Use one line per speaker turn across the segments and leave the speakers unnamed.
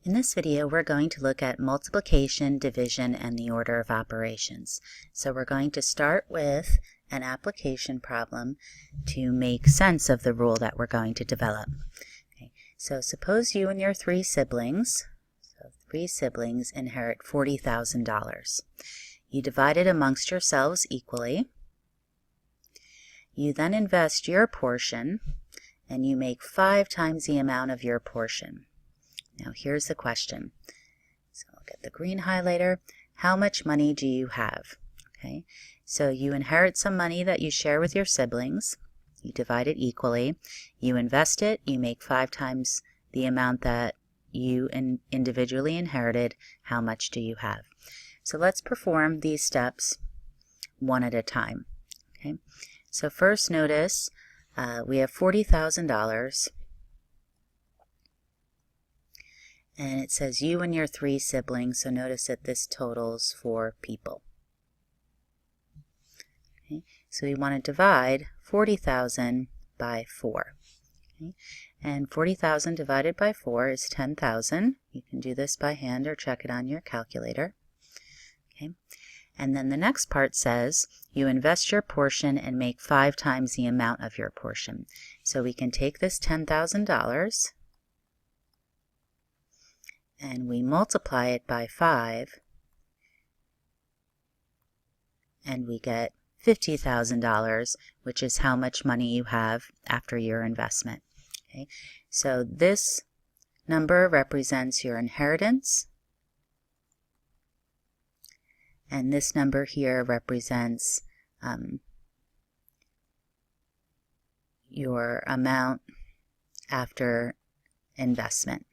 In this video, we're going to look at multiplication, division, and the order of operations. So we're going to start with an application problem to make sense of the rule that we're going to develop. Okay. So suppose you and your three siblings inherit $40,000. You divide it amongst yourselves equally. You then invest your portion, and you make 5 times the amount of your portion. Now here's the question. So I'll get the green highlighter. How much money do you have? Okay, so you inherit some money that you share with your siblings. You divide it equally. You invest it. You make 5 times the amount that you individually inherited. How much do you have? So let's perform these steps one at a time. Okay, so first notice we have $40,000. And it says you and your 3 siblings, so notice that this totals 4 people. Okay, so we want to divide 40,000 by 4. Okay, and 40,000 divided by 4 is 10,000. You can do this by hand or check it on your calculator. Okay, and then the next part says you invest your portion and make 5 times the amount of your portion. So we can take this $10,000 and we multiply it by 5, and we get $50,000, which is how much money you have after your investment. Okay, so this number represents your inheritance, and this number here represents your amount after investment.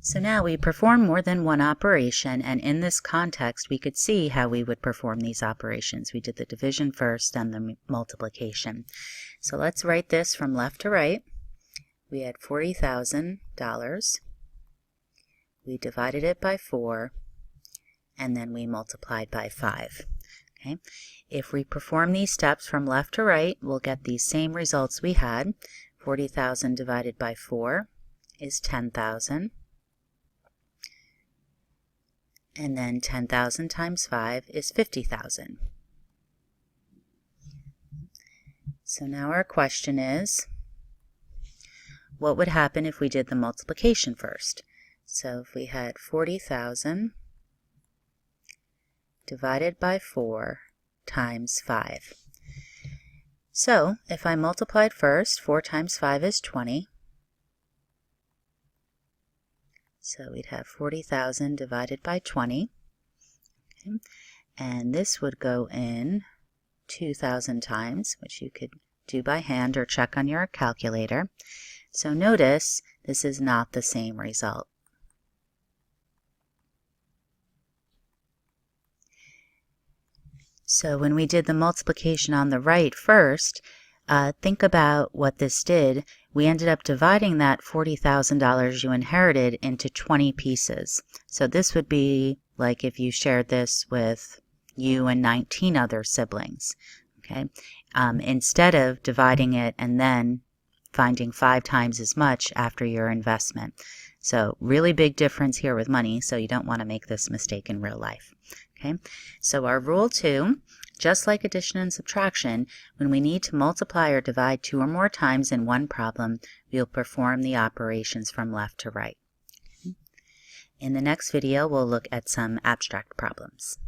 So now we perform more than one operation, and in this context we could see how we would perform these operations. We did the division first, then the multiplication. So let's write this from left to right. We had $40,000. We divided it by 4, and then we multiplied by 5. Okay? If we perform these steps from left to right, we'll get these same results we had. 40,000 divided by 4 is 10,000. And then 10,000 times 5 is 50,000. So now our question is, what would happen if we did the multiplication first? So if we had 40,000 divided by 4 times 5. So if I multiplied first, 4 times 5 is 20. So we'd have 40,000 divided by 20. Okay. And this would go in 2,000 times, which you could do by hand or check on your calculator. So notice this is not the same result. So when we did the multiplication on the right first, think about what this did. We ended up dividing that $40,000 you inherited into 20 pieces. So this would be like if you shared this with you and 19 other siblings. Okay, instead of dividing it and then finding 5 times as much after your investment. So really big difference here with money, so you don't want to make this mistake in real life. Okay, so our rule 2, just like addition and subtraction, when we need to multiply or divide 2 or more times in one problem, we'll perform the operations from left to right. In the next video, we'll look at some abstract problems.